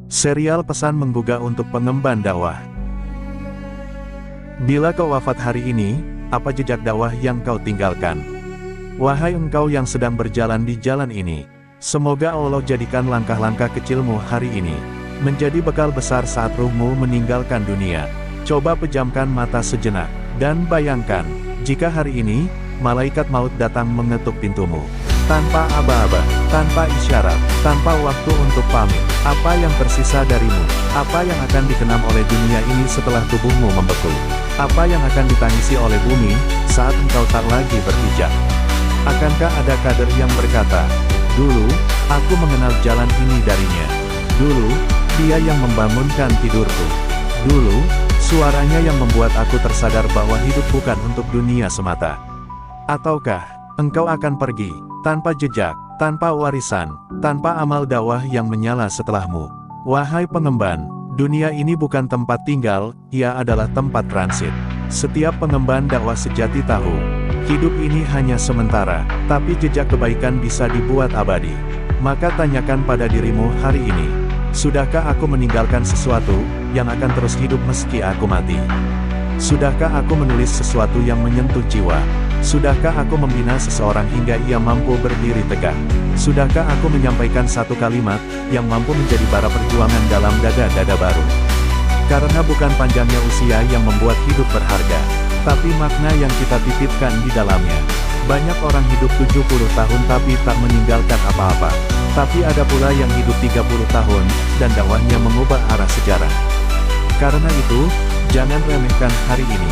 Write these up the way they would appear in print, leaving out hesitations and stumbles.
Serial pesan menggugah untuk pengemban dakwah. Bila kau wafat hari ini, apa jejak dakwah yang kau tinggalkan? Wahai engkau yang sedang berjalan di jalan ini, semoga Allah jadikan langkah-langkah kecilmu hari ini menjadi bekal besar saat ruhmu meninggalkan dunia. Coba pejamkan mata sejenak, dan bayangkan, jika hari ini, malaikat maut datang mengetuk pintumu. Tanpa aba-aba, tanpa isyarat, tanpa waktu untuk pamit, apa yang tersisa darimu? Apa yang akan dikenang oleh dunia ini setelah tubuhmu membeku? Apa yang akan ditangisi oleh bumi, saat engkau tak lagi berpijak? Akankah ada kader yang berkata, dulu, aku mengenal jalan ini darinya. Dulu, dia yang membangunkan tidurku. Dulu, suaranya yang membuat aku tersadar bahwa hidup bukan untuk dunia semata. Ataukah, engkau akan pergi, tanpa jejak, tanpa warisan, tanpa amal dakwah yang menyala setelahmu? Wahai pengemban, dunia ini bukan tempat tinggal, ia adalah tempat transit. Setiap pengemban dakwah sejati tahu, hidup ini hanya sementara, tapi jejak kebaikan bisa dibuat abadi. Maka tanyakan pada dirimu hari ini, sudahkah aku meninggalkan sesuatu yang akan terus hidup meski aku mati? Sudahkah aku menulis sesuatu yang menyentuh jiwa? Sudahkah aku membina seseorang hingga ia mampu berdiri tegak? Sudahkah aku menyampaikan satu kalimat yang mampu menjadi bara perjuangan dalam dada-dada baru? Karena bukan panjangnya usia yang membuat hidup berharga, tapi makna yang kita titipkan di dalamnya. Banyak orang hidup 70 tahun tapi tak meninggalkan apa-apa. Tapi ada pula yang hidup 30 tahun, dan dakwahnya mengubah arah sejarah. Karena itu, jangan remehkan hari ini.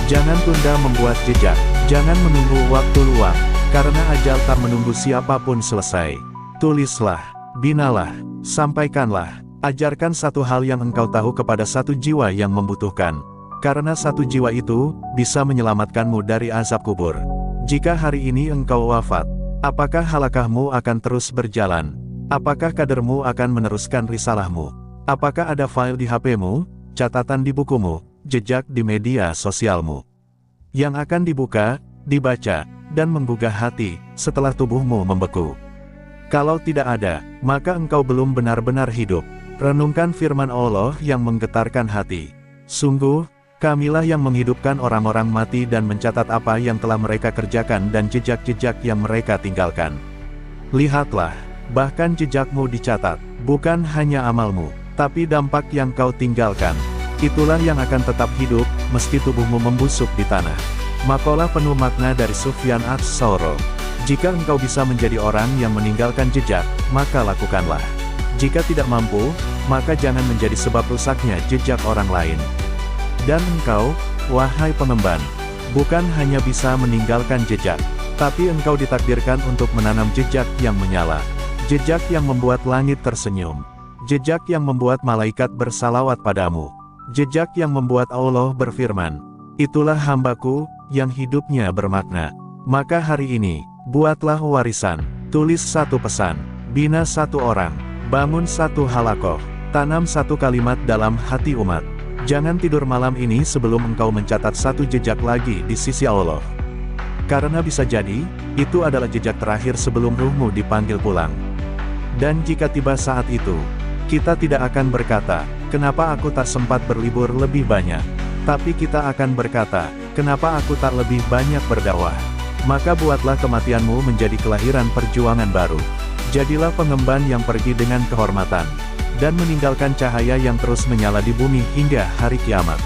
Jangan tunda membuat jejak. Jangan menunggu waktu luang, karena ajal tak menunggu siapapun selesai. Tulislah, binalah, sampaikanlah, ajarkan satu hal yang engkau tahu kepada satu jiwa yang membutuhkan. Karena satu jiwa itu, bisa menyelamatkanmu dari azab kubur. Jika hari ini engkau wafat, apakah halakahmu akan terus berjalan? Apakah kadermu akan meneruskan risalahmu? Apakah ada file di HP-mu, catatan di bukumu, jejak di media sosialmu yang akan dibuka, dibaca, dan menggugah hati, setelah tubuhmu membeku? Kalau tidak ada, maka engkau belum benar-benar hidup. Renungkan firman Allah yang menggetarkan hati. Sungguh, Kamilah yang menghidupkan orang-orang mati dan mencatat apa yang telah mereka kerjakan dan jejak-jejak yang mereka tinggalkan. Lihatlah, bahkan jejakmu dicatat, bukan hanya amalmu, tapi dampak yang kau tinggalkan. Itulah yang akan tetap hidup, meski tubuhmu membusuk di tanah. Makalah penuh makna dari Sufyan Ats-Tsauri. Jika engkau bisa menjadi orang yang meninggalkan jejak, maka lakukanlah. Jika tidak mampu, maka jangan menjadi sebab rusaknya jejak orang lain. Dan engkau, wahai pengemban, bukan hanya bisa meninggalkan jejak, tapi engkau ditakdirkan untuk menanam jejak yang menyala. Jejak yang membuat langit tersenyum. Jejak yang membuat malaikat bersalawat padamu. Jejak yang membuat Allah berfirman, itulah hambaku, yang hidupnya bermakna. Maka hari ini, buatlah warisan, tulis satu pesan, bina satu orang, bangun satu halakoh, tanam satu kalimat dalam hati umat. Jangan tidur malam ini sebelum engkau mencatat satu jejak lagi di sisi Allah. Karena bisa jadi, itu adalah jejak terakhir sebelum ruhmu dipanggil pulang. Dan jika tiba saat itu, kita tidak akan berkata, kenapa aku tak sempat berlibur lebih banyak? Tapi kita akan berkata, kenapa aku tak lebih banyak berdakwah? Maka buatlah kematianmu menjadi kelahiran perjuangan baru. Jadilah pengemban yang pergi dengan kehormatan, dan meninggalkan cahaya yang terus menyala di bumi hingga hari kiamat.